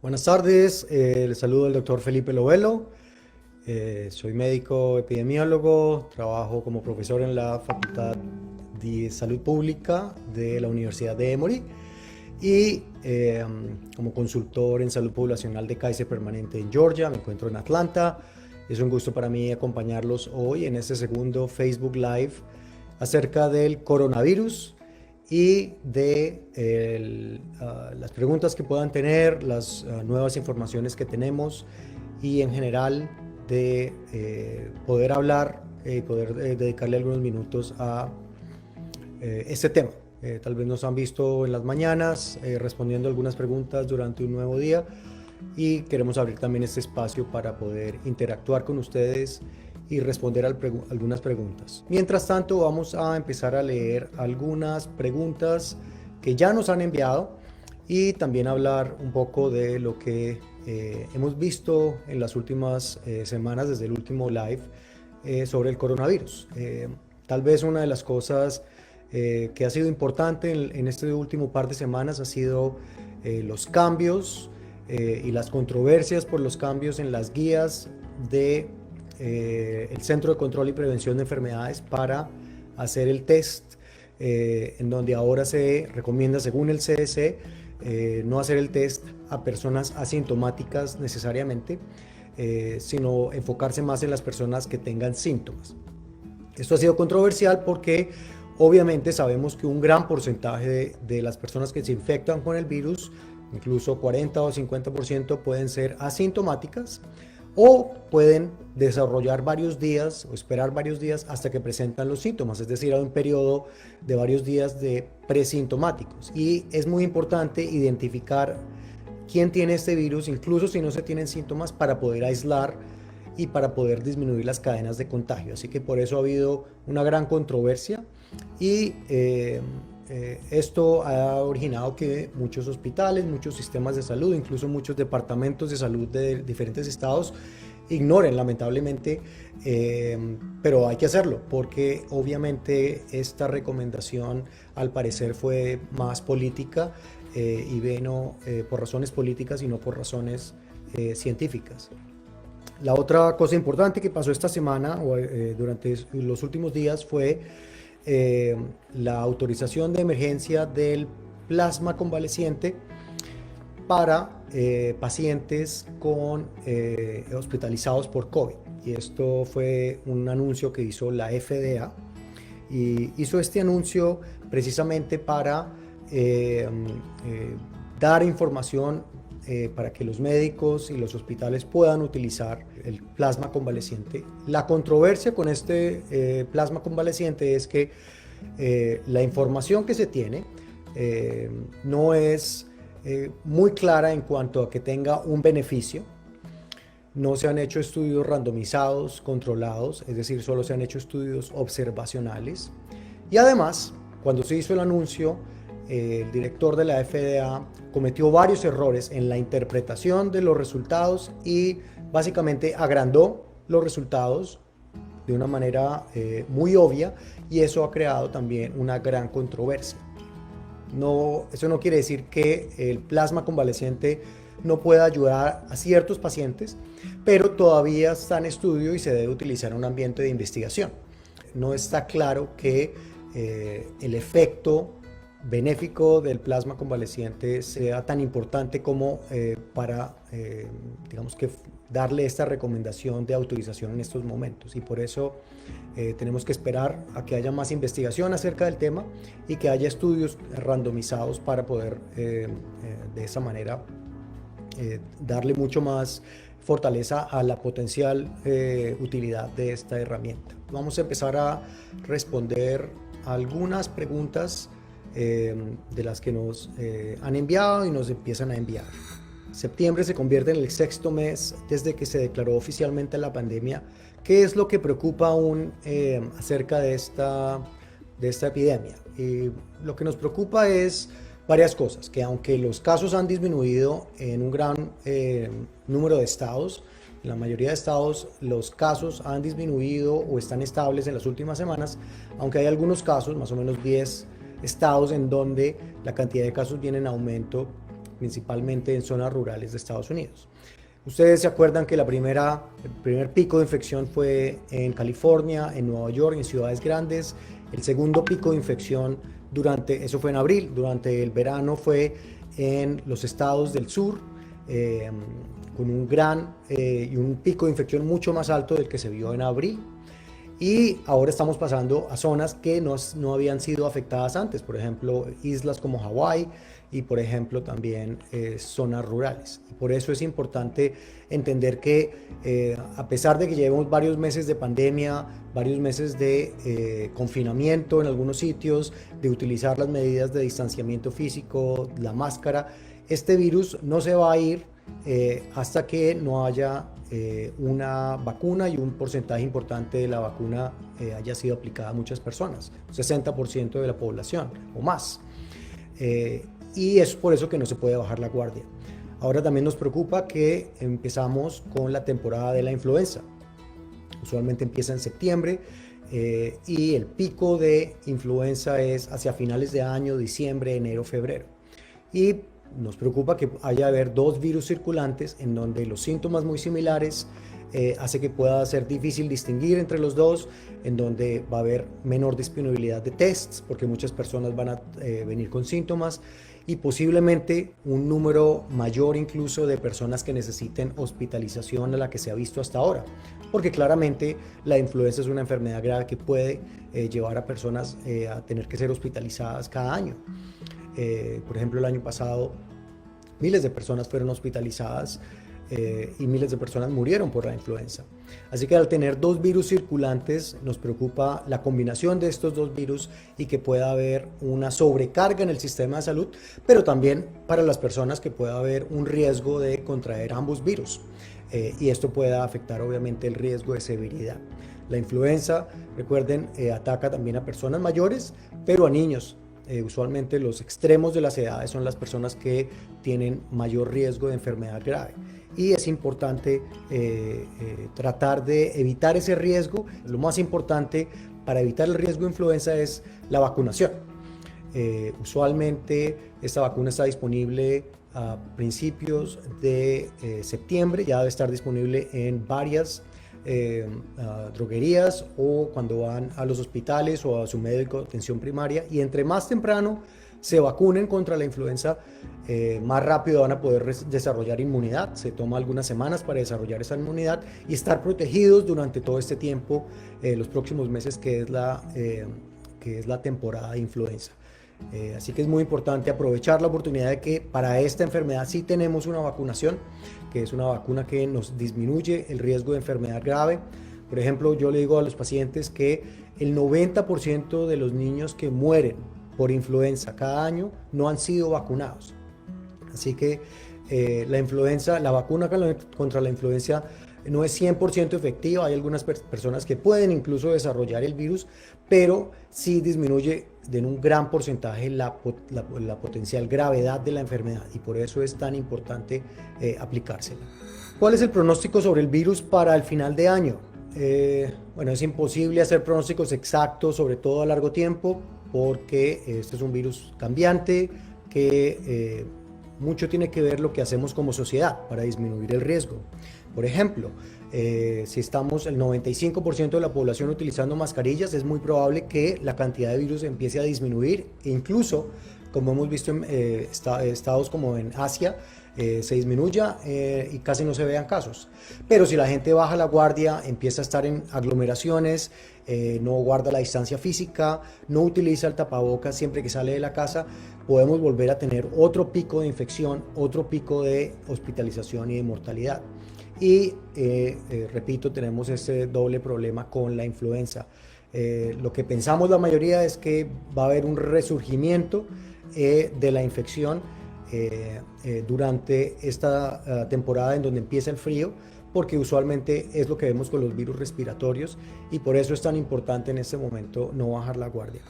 Buenas tardes, les saludo el doctor Felipe Lovelo. Soy médico epidemiólogo, trabajo como profesor en la Facultad de Salud Pública de la Universidad de Emory y como consultor en salud poblacional de Kaiser Permanente en Georgia. Me encuentro en Atlanta. Es un gusto para mí acompañarlos hoy en este segundo Facebook Live acerca del coronavirus y de las preguntas que puedan tener, las nuevas informaciones que tenemos y en general de poder hablar y poder dedicarle algunos minutos a este tema. Tal vez nos han visto en las mañanas respondiendo algunas preguntas durante un nuevo día y queremos abrir también este espacio para poder interactuar con ustedes y responder algunas preguntas. Mientras tanto, vamos a empezar a leer algunas preguntas que ya nos han enviado y también hablar un poco de lo que hemos visto en las últimas semanas desde el último live sobre el coronavirus. Tal vez una de las cosas que ha sido importante en este último par de semanas ha sido los cambios y las controversias por los cambios en las guías de el Centro de Control y Prevención de Enfermedades para hacer el test, en donde ahora se recomienda, según el CDC, no hacer el test a personas asintomáticas necesariamente, sino enfocarse más en las personas que tengan síntomas. Esto ha sido controversial porque obviamente sabemos que un gran porcentaje de las personas que se infectan con el virus, incluso 40 o 50%, pueden ser asintomáticas o pueden desarrollar varios días o esperar varios días hasta que presentan los síntomas, es decir, hay un periodo de varios días de presintomáticos. Y es muy importante identificar quién tiene este virus, incluso si no se tienen síntomas, para poder aislar y para poder disminuir las cadenas de contagio. Así que por eso ha habido una gran controversia y esto ha originado que muchos hospitales, muchos sistemas de salud, incluso muchos departamentos de salud de diferentes estados ignoren lamentablemente, pero hay que hacerlo porque obviamente esta recomendación al parecer fue más política y vino por razones políticas y no por razones científicas. La otra cosa importante que pasó esta semana o durante los últimos días fue la autorización de emergencia del plasma convaleciente para pacientes hospitalizados por COVID. Y esto fue un anuncio que hizo la FDA y hizo este anuncio precisamente para dar información para que los médicos y los hospitales puedan utilizar el plasma convaleciente. La controversia con este plasma convaleciente es que la información que se tiene no es muy clara en cuanto a que tenga un beneficio. No se han hecho estudios randomizados, controlados, es decir, solo se han hecho estudios observacionales. Y además, cuando se hizo el anuncio, el director de la FDA cometió varios errores en la interpretación de los resultados y básicamente agrandó los resultados de una manera muy obvia, y eso ha creado también una gran controversia. Eso no quiere decir que el plasma convaleciente no pueda ayudar a ciertos pacientes, pero todavía está en estudio y se debe utilizar en un ambiente de investigación. No está claro que el efecto benéfico del plasma convaleciente sea tan importante como para, digamos que darle esta recomendación de autorización en estos momentos, y por eso tenemos que esperar a que haya más investigación acerca del tema y que haya estudios randomizados para poder de esa manera darle mucho más fortaleza a la potencial utilidad de esta herramienta. Vamos a empezar a responder algunas preguntas de las que nos han enviado y nos empiezan a enviar. Septiembre se convierte en el sexto mes desde que se declaró oficialmente la pandemia. ¿Qué es lo que preocupa aún acerca de esta epidemia? Lo que nos preocupa es varias cosas, que aunque los casos han disminuido en un gran número de estados, en la mayoría de estados los casos han disminuido o están estables en las últimas semanas, aunque hay algunos casos, más o menos 10 estados, en donde la cantidad de casos viene en aumento principalmente en zonas rurales de Estados Unidos. Ustedes se acuerdan que el primer pico de infección fue en California, en Nueva York, en ciudades grandes. El segundo pico de infección eso fue en abril, durante el verano fue en los estados del sur, con un y un pico de infección mucho más alto del que se vio en abril. Y ahora estamos pasando a zonas que no habían sido afectadas antes, por ejemplo, islas como Hawái y, por ejemplo, también zonas rurales. Y por eso es importante entender que a pesar de que llevemos varios meses de pandemia, varios meses de confinamiento en algunos sitios, de utilizar las medidas de distanciamiento físico, la máscara, este virus no se va a ir hasta que no haya una vacuna y un porcentaje importante de la vacuna haya sido aplicada a muchas personas, 60% de la población o más. Y es por eso que no se puede bajar la guardia. Ahora también nos preocupa que empezamos con la temporada de la influenza. Usualmente empieza en septiembre y el pico de influenza es hacia finales de año, diciembre, enero, febrero. Y nos preocupa que haya haber dos virus circulantes en donde los síntomas muy similares hace que pueda ser difícil distinguir entre los dos, en donde va a haber menor disponibilidad de tests porque muchas personas van a venir con síntomas y posiblemente un número mayor incluso de personas que necesiten hospitalización a la que se ha visto hasta ahora, porque claramente la influenza es una enfermedad grave que puede llevar a personas a tener que ser hospitalizadas cada año. Por ejemplo, el año pasado miles de personas fueron hospitalizadas y miles de personas murieron por la influenza. Así que al tener dos virus circulantes nos preocupa la combinación de estos dos virus y que pueda haber una sobrecarga en el sistema de salud, pero también para las personas que pueda haber un riesgo de contraer ambos virus y esto pueda afectar obviamente el riesgo de severidad. La influenza, recuerden, ataca también a personas mayores, pero a niños. Usualmente los extremos de las edades son las personas que tienen mayor riesgo de enfermedad grave y es importante tratar de evitar ese riesgo. Lo más importante para evitar el riesgo de influenza es la vacunación. Usualmente esta vacuna está disponible a principios de septiembre, ya debe estar disponible en varias droguerías o cuando van a los hospitales o a su médico de atención primaria, y entre más temprano se vacunen contra la influenza, más rápido van a poder desarrollar inmunidad. Se toma algunas semanas para desarrollar esa inmunidad y estar protegidos durante todo este tiempo, los próximos meses que es la temporada de influenza. Así que es muy importante aprovechar la oportunidad de que para esta enfermedad sí tenemos una vacunación, que es una vacuna que nos disminuye el riesgo de enfermedad grave. Por ejemplo, yo le digo a los pacientes que el 90% de los niños que mueren por influenza cada año no han sido vacunados. Así que la vacuna contra la influenza no es 100% efectiva. Hay algunas personas que pueden incluso desarrollar el virus, pero sí disminuye en un gran porcentaje la potencial gravedad de la enfermedad y por eso es tan importante aplicársela. ¿Cuál es el pronóstico sobre el virus para el final de año? Bueno, es imposible hacer pronósticos exactos, sobre todo a largo tiempo, porque este es un virus cambiante que mucho tiene que ver lo que hacemos como sociedad para disminuir el riesgo. Por ejemplo, si estamos el 95% de la población utilizando mascarillas, es muy probable que la cantidad de virus empiece a disminuir e incluso, como hemos visto en estados como en Asia, se disminuya y casi no se vean casos. Pero si la gente baja la guardia, empieza a estar en aglomeraciones, no guarda la distancia física, no utiliza el tapabocas siempre que sale de la casa, podemos volver a tener otro pico de infección, otro pico de hospitalización y de mortalidad. Y repito, tenemos ese doble problema con la influenza. Lo que pensamos la mayoría es que va a haber un resurgimiento de la infección durante esta temporada en donde empieza el frío, porque usualmente es lo que vemos con los virus respiratorios y por eso es tan importante en este momento no bajar la guardia.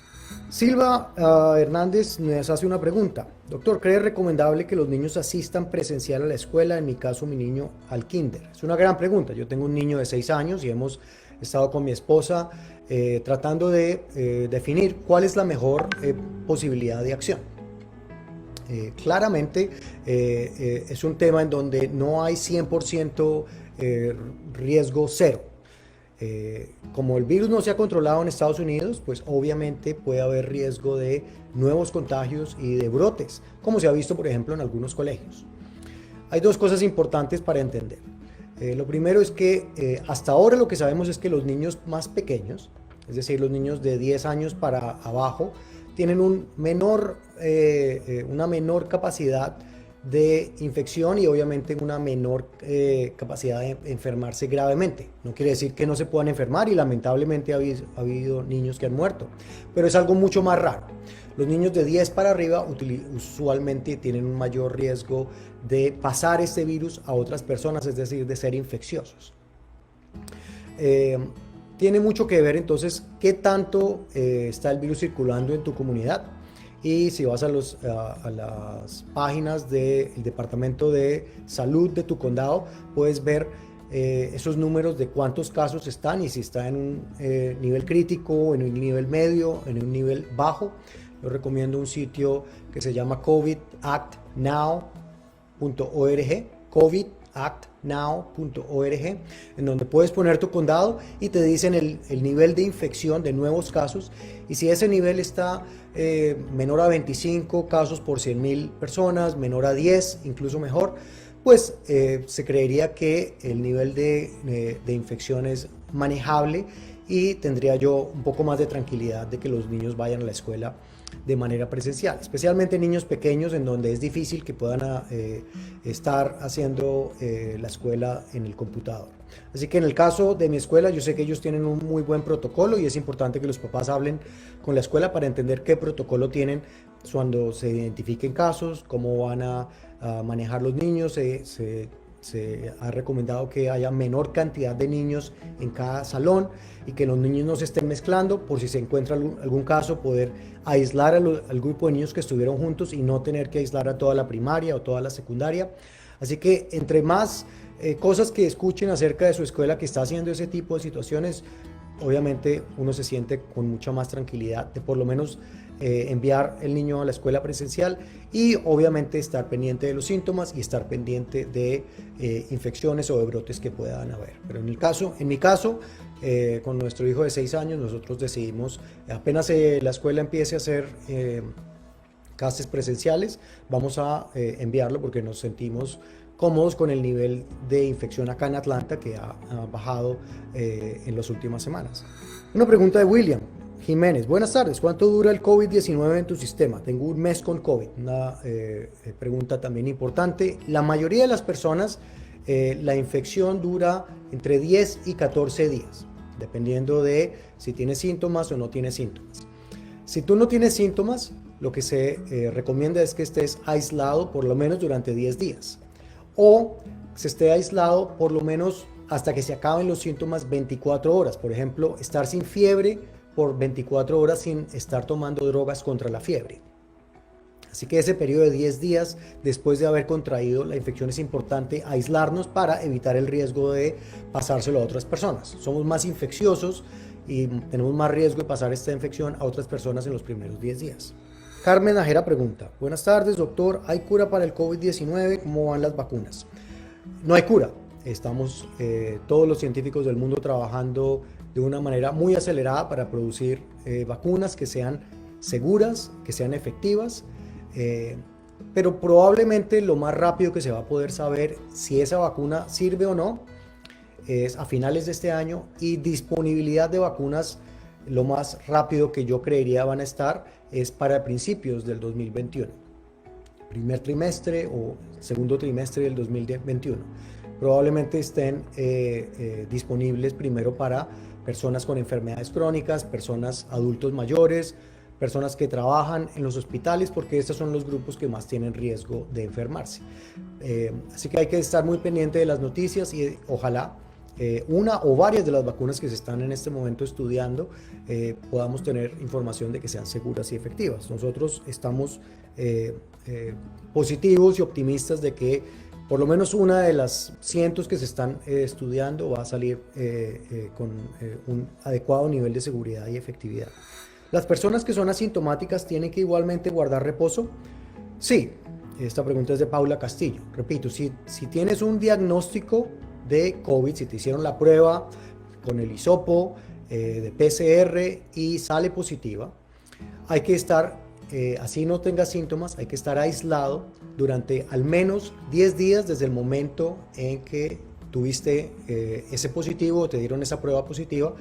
Silva Hernández nos hace una pregunta. Doctor, ¿cree recomendable que los niños asistan presencial a la escuela? En mi caso, mi niño al kinder. Es una gran pregunta. Yo tengo un niño de 6 años y hemos estado con mi esposa tratando de definir cuál es la mejor posibilidad de acción. Claramente es un tema en donde no hay 100% riesgo cero. Como el virus no se ha controlado en Estados Unidos, pues obviamente puede haber riesgo de nuevos contagios y de brotes, como se ha visto, por ejemplo, en algunos colegios. Hay dos cosas importantes para entender. Lo primero es que hasta ahora lo que sabemos es que los niños más pequeños, es decir, los niños de 10 años para abajo, tienen una menor capacidad de infección y obviamente una menor capacidad de enfermarse gravemente. No quiere decir que no se puedan enfermar y lamentablemente ha habido niños que han muerto, pero es algo mucho más raro. Los niños de 10 para arriba usualmente tienen un mayor riesgo de pasar este virus a otras personas, es decir, de ser infecciosos. Tiene mucho que ver entonces qué tanto está el virus circulando en tu comunidad. Y si vas a las páginas del Departamento de Salud de tu condado, puedes ver esos números de cuántos casos están y si está en un nivel crítico, en un nivel medio, en un nivel bajo. Yo recomiendo un sitio que se llama covidactnow.org, covidactnow.org, en donde puedes poner tu condado y te dicen el nivel de infección de nuevos casos, y si ese nivel está menor a 25 casos por 100,000 personas, menor a 10, incluso mejor, pues se creería que el nivel de infección es manejable y tendría yo un poco más de tranquilidad de que los niños vayan a la escuela de manera presencial, especialmente niños pequeños en donde es difícil que puedan estar haciendo la escuela en el computador. Así que en el caso de mi escuela, yo sé que ellos tienen un muy buen protocolo y es importante que los papás hablen con la escuela para entender qué protocolo tienen cuando se identifiquen casos, cómo van a manejar los niños. Se ha recomendado que haya menor cantidad de niños en cada salón y que los niños no se estén mezclando, por si se encuentra algún caso, poder aislar al grupo de niños que estuvieron juntos y no tener que aislar a toda la primaria o toda la secundaria. Así que entre más cosas que escuchen acerca de su escuela que está haciendo ese tipo de situaciones, obviamente uno se siente con mucha más tranquilidad de por lo menos enviar el niño a la escuela presencial y obviamente estar pendiente de los síntomas y estar pendiente de infecciones o de brotes que puedan haber. Pero en mi caso, con nuestro hijo de 6 años, nosotros decidimos, apenas la escuela empiece a hacer clases presenciales, vamos a enviarlo porque nos sentimos cómodos con el nivel de infección acá en Atlanta que ha bajado en las últimas semanas. Una pregunta de William Jiménez. Buenas tardes. ¿Cuánto dura el COVID-19 en tu sistema? Tengo un mes con COVID. Una pregunta también importante. La mayoría de las personas, la infección dura entre 10 y 14 días, dependiendo de si tienes síntomas o no tienes síntomas. Si tú no tienes síntomas, lo que se recomienda es que estés aislado por lo menos durante 10 días. O se esté aislado por lo menos hasta que se acaben los síntomas 24 horas. Por ejemplo, estar sin fiebre por 24 horas sin estar tomando drogas contra la fiebre. Así que ese periodo de 10 días después de haber contraído la infección es importante aislarnos para evitar el riesgo de pasárselo a otras personas. Somos más infecciosos y tenemos más riesgo de pasar esta infección a otras personas en los primeros 10 días. Carmen Najera pregunta: buenas tardes, doctor, ¿hay cura para el COVID-19? ¿Cómo van las vacunas? No hay cura. Estamos todos los científicos del mundo trabajando de una manera muy acelerada para producir vacunas que sean seguras, que sean efectivas, pero probablemente lo más rápido que se va a poder saber si esa vacuna sirve o no es a finales de este año, y disponibilidad de vacunas lo más rápido que yo creería van a estar es para principios del 2021, primer trimestre o segundo trimestre del 2021. Probablemente estén disponibles primero para personas con enfermedades crónicas, personas adultos mayores, personas que trabajan en los hospitales, porque estos son los grupos que más tienen riesgo de enfermarse. Así que hay que estar muy pendiente de las noticias y ojalá una o varias de las vacunas que se están en este momento estudiando podamos tener información de que sean seguras y efectivas. Nosotros estamos positivos y optimistas de que por lo menos una de las cientos que se están estudiando va a salir con un adecuado nivel de seguridad y efectividad. Las personas que son asintomáticas tienen que igualmente guardar reposo. Sí, esta pregunta es de Paula Castillo. Repito, si tienes un diagnóstico de COVID, si te hicieron la prueba con el hisopo de PCR y sale positiva, hay que estar, así no tengas síntomas, hay que estar aislado durante al menos 10 días desde el momento en que tuviste ese positivo o te dieron esa prueba positiva.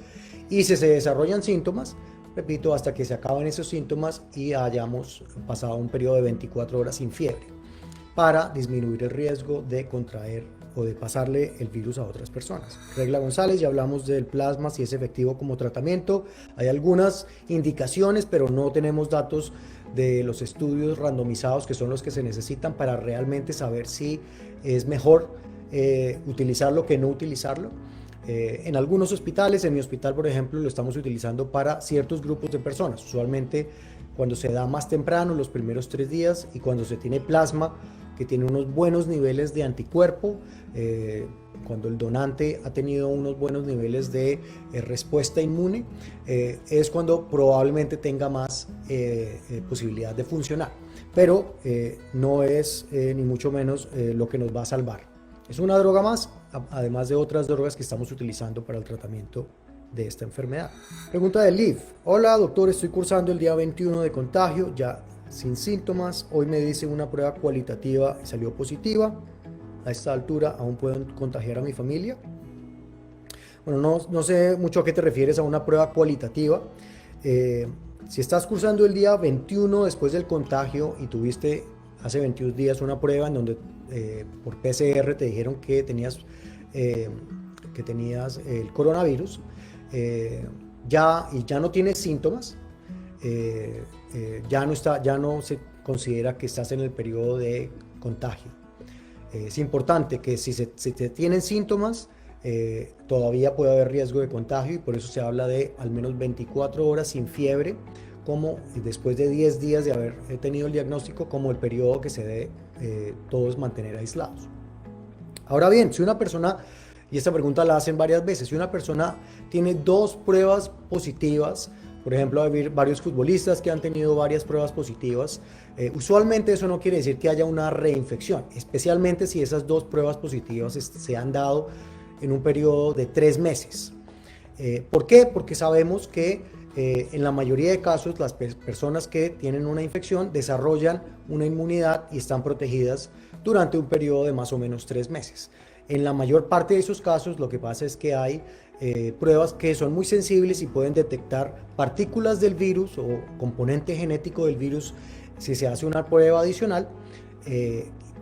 Y si se desarrollan síntomas, repito, hasta que se acaben esos síntomas y hayamos pasado un periodo de 24 horas sin fiebre, para disminuir el riesgo de contraer o de pasarle el virus a otras personas. Regla González, ya hablamos del plasma, si es efectivo como tratamiento. Hay algunas indicaciones, pero no tenemos datos de los estudios randomizados, que son los que se necesitan para realmente saber si es mejor utilizarlo que no utilizarlo. En algunos hospitales, en mi hospital por ejemplo, lo estamos utilizando para ciertos grupos de personas, usualmente cuando se da más temprano, los primeros 3 días, y cuando se tiene plasma que tiene unos buenos niveles de anticuerpo, cuando el donante ha tenido unos buenos niveles de respuesta inmune, es cuando probablemente tenga más posibilidad de funcionar, pero no es ni mucho menos lo que nos va a salvar. Es una droga más, además de otras drogas que estamos utilizando para el tratamiento de esta enfermedad. Pregunta de Liv. Hola doctor, estoy cursando el día 21 de contagio, ya sin síntomas. Hoy me dice una prueba cualitativa y salió positiva. A esta altura, ¿aún puedo contagiar a mi familia? Bueno, no sé mucho a qué te refieres a una prueba cualitativa. Si estás cursando el día 21 después del contagio y tuviste hace 21 días una prueba en donde por PCR te dijeron que tenías el coronavirus, ya no tienes síntomas, ya no se considera que estás en el periodo de contagio. Es importante que si te tienen síntomas, todavía puede haber riesgo de contagio, y por eso se habla de al menos 24 horas sin fiebre, como después de 10 días de haber tenido el diagnóstico, como el periodo que se debe todos mantener aislados. Ahora bien, si una persona, y esta pregunta la hacen varias veces, si una persona tiene 2 pruebas positivas, por ejemplo, hay varios futbolistas que han tenido varias pruebas positivas, usualmente eso no quiere decir que haya una reinfección, especialmente si esas 2 pruebas positivas se han dado en un periodo de 3 meses. ¿Por qué? Porque sabemos que en la mayoría de casos las personas que tienen una infección desarrollan una inmunidad y están protegidas durante un periodo de más o menos 3 meses. En la mayor parte de esos casos lo que pasa es que hay pruebas que son muy sensibles y pueden detectar partículas del virus o componente genético del virus si se hace una prueba adicional,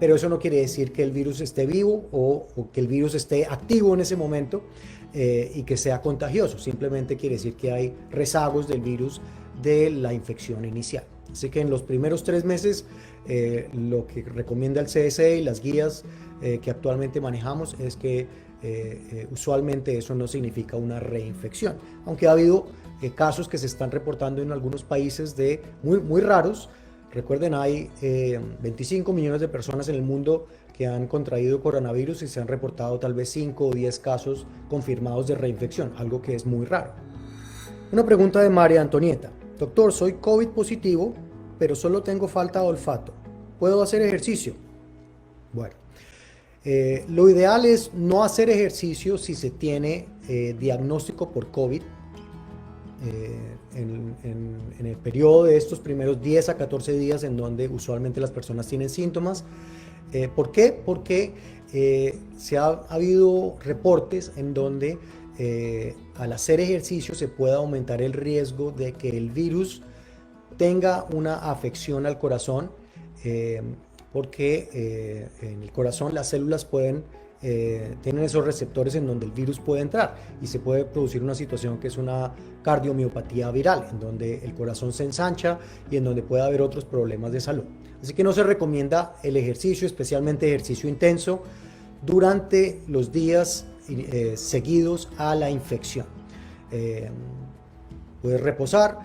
pero eso no quiere decir que el virus esté vivo o que el virus esté activo en ese momento y que sea contagioso. Simplemente quiere decir que hay rezagos del virus de la infección inicial. Así que en los primeros 3 meses lo que recomienda el CDC y las guías que actualmente manejamos es que usualmente eso no significa una reinfección, aunque ha habido casos que se están reportando en algunos países de muy raros. Recuerden, hay 25 millones de personas en el mundo que han contraído coronavirus y se han reportado tal vez 5 o 10 casos confirmados de reinfección, algo que es muy raro. Una pregunta de María Antonieta. Doctor, soy COVID positivo, pero solo tengo falta de olfato. ¿Puedo hacer ejercicio? Bueno, lo ideal es no hacer ejercicio si se tiene diagnóstico por COVID. En el periodo de estos primeros 10 a 14 días en donde usualmente las personas tienen síntomas. ¿Por qué? Porque ha habido reportes en donde al hacer ejercicio se puede aumentar el riesgo de que el virus tenga una afección al corazón, porque en el corazón las células tienen esos receptores en donde el virus puede entrar y se puede producir una situación que es una cardiomiopatía viral, en donde el corazón se ensancha y en donde puede haber otros problemas de salud. Así que no se recomienda el ejercicio, especialmente ejercicio intenso, durante los días seguidos a la infección. Puedes reposar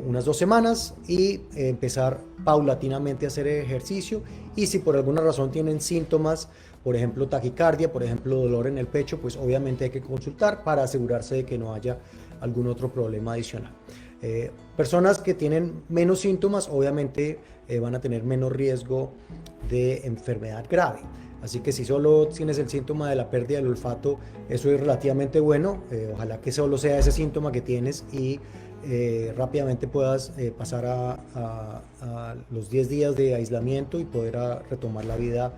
unas 2 semanas y empezar paulatinamente a hacer ejercicio, y si por alguna razón tienen síntomas, por ejemplo taquicardia, por ejemplo dolor en el pecho, pues obviamente hay que consultar para asegurarse de que no haya algún otro problema adicional. Personas que tienen menos síntomas obviamente van a tener menos riesgo de enfermedad grave. Así que si solo tienes el síntoma de la pérdida del olfato, eso es relativamente bueno. Ojalá que solo sea ese síntoma que tienes y rápidamente puedas pasar a los 10 días de aislamiento y poder retomar la vida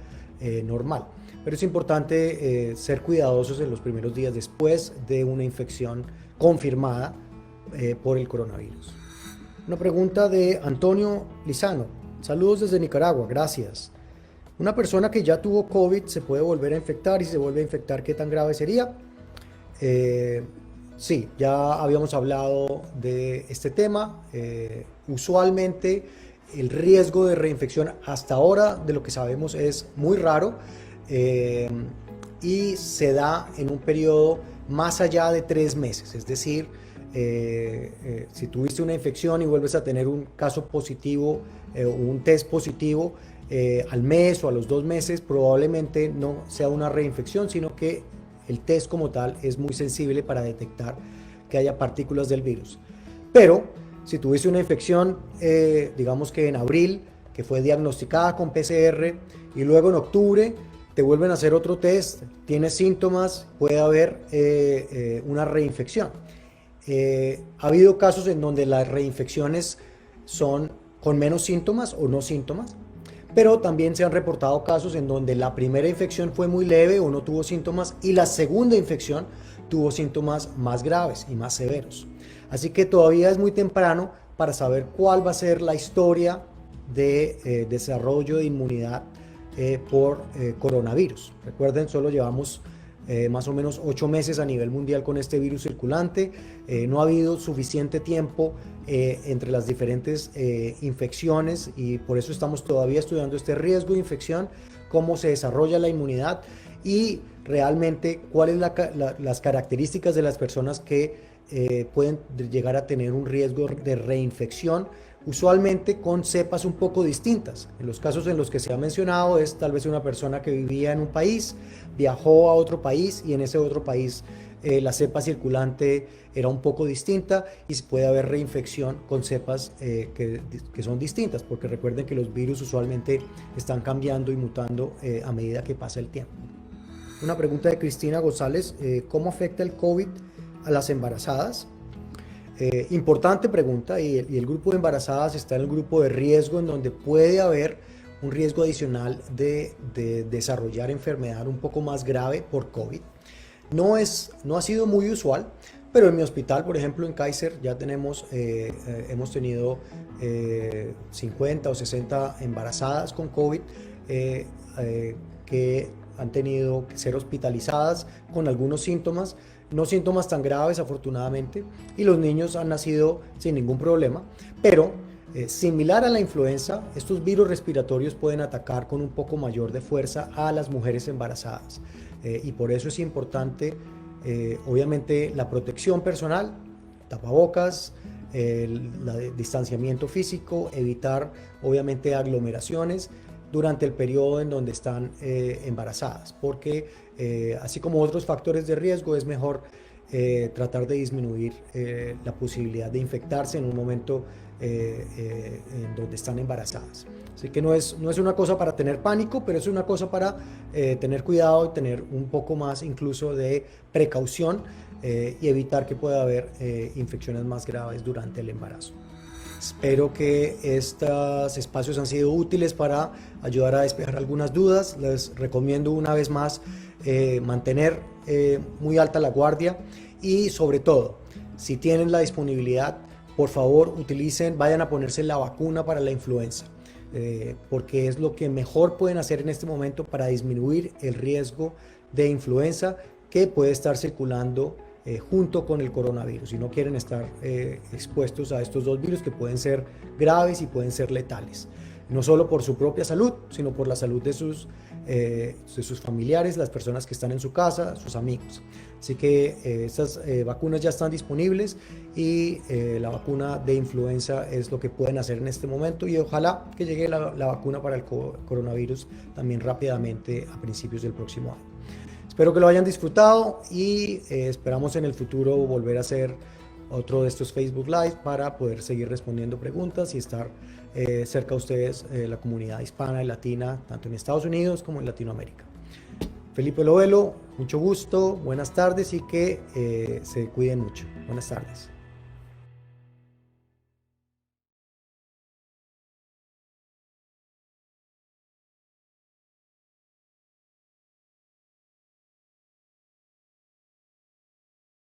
normal. Pero es importante ser cuidadosos en los primeros días después de una infección confirmada por el coronavirus. Una pregunta de Antonio Lizano. Saludos desde Nicaragua, gracias. Una persona que ya tuvo COVID se puede volver a infectar y si se vuelve a infectar, ¿qué tan grave sería? Sí, ya habíamos hablado de este tema. Usualmente el riesgo de reinfección hasta ahora, de lo que sabemos, es muy raro y se da en un periodo más allá de 3 meses. Es decir, si tuviste una infección y vuelves a tener un caso positivo o un test positivo, al mes o a los 2 meses probablemente no sea una reinfección, sino que el test como tal es muy sensible para detectar que haya partículas del virus. Pero si tuviste una infección, digamos que en abril, que fue diagnosticada con PCR y luego en octubre te vuelven a hacer otro test, tienes síntomas, puede haber una reinfección. Ha habido casos en donde las reinfecciones son con menos síntomas o no síntomas, pero también se han reportado casos en donde la primera infección fue muy leve o no tuvo síntomas y la segunda infección tuvo síntomas más graves y más severos. Así que todavía es muy temprano para saber cuál va a ser la historia de desarrollo de inmunidad por coronavirus. Recuerden, solo llevamos más o menos 8 meses a nivel mundial con este virus circulante. No ha habido suficiente tiempo entre las diferentes infecciones y por eso estamos todavía estudiando este riesgo de infección, cómo se desarrolla la inmunidad y realmente cuáles las características de las personas que pueden llegar a tener un riesgo de reinfección, usualmente con cepas un poco distintas. En los casos en los que se ha mencionado es tal vez una persona que vivía en un país, viajó a otro país y en ese otro país la cepa circulante era un poco distinta y puede haber reinfección con cepas que son distintas, porque recuerden que los virus usualmente están cambiando y mutando a medida que pasa el tiempo. Una pregunta de Cristina González, ¿cómo afecta el COVID a las embarazadas? Importante pregunta, y el grupo de embarazadas está en el grupo de riesgo en donde puede haber un riesgo adicional de desarrollar enfermedad un poco más grave por COVID. No ha sido muy usual, pero en mi hospital, por ejemplo en Kaiser, ya hemos tenido 50 o 60 embarazadas con COVID que han tenido que ser hospitalizadas con algunos síntomas, no síntomas tan graves afortunadamente, y los niños han nacido sin ningún problema, pero similar a la influenza, estos virus respiratorios pueden atacar con un poco mayor de fuerza a las mujeres embarazadas y por eso es importante obviamente la protección personal, tapabocas, el distanciamiento físico, evitar obviamente aglomeraciones durante el periodo en donde están embarazadas, porque así como otros factores de riesgo es mejor tratar de disminuir la posibilidad de infectarse en un momento en donde están embarazadas. Así que no es una cosa para tener pánico, pero es una cosa para tener cuidado y tener un poco más incluso de precaución y evitar que pueda haber infecciones más graves durante el embarazo. Espero que estos espacios han sido útiles para ayudar a despejar algunas dudas. Les recomiendo una vez más mantener muy alta la guardia y sobre todo, si tienen la disponibilidad, por favor vayan a ponerse la vacuna para la influenza, porque es lo que mejor pueden hacer en este momento para disminuir el riesgo de influenza que puede estar circulando junto con el coronavirus, y no quieren estar expuestos a estos dos virus que pueden ser graves y pueden ser letales, no solo por su propia salud, sino por la salud de sus familiares, las personas que están en su casa, sus amigos. Así que estas vacunas ya están disponibles y la vacuna de influenza es lo que pueden hacer en este momento, y ojalá que llegue la vacuna para el coronavirus también rápidamente a principios del próximo año. Espero que lo hayan disfrutado y esperamos en el futuro volver a hacer otro de estos Facebook Live para poder seguir respondiendo preguntas y estar cerca de ustedes, la comunidad hispana y latina, tanto en Estados Unidos como en Latinoamérica. Felipe Lovelo, mucho gusto, buenas tardes y que se cuiden mucho. Buenas tardes.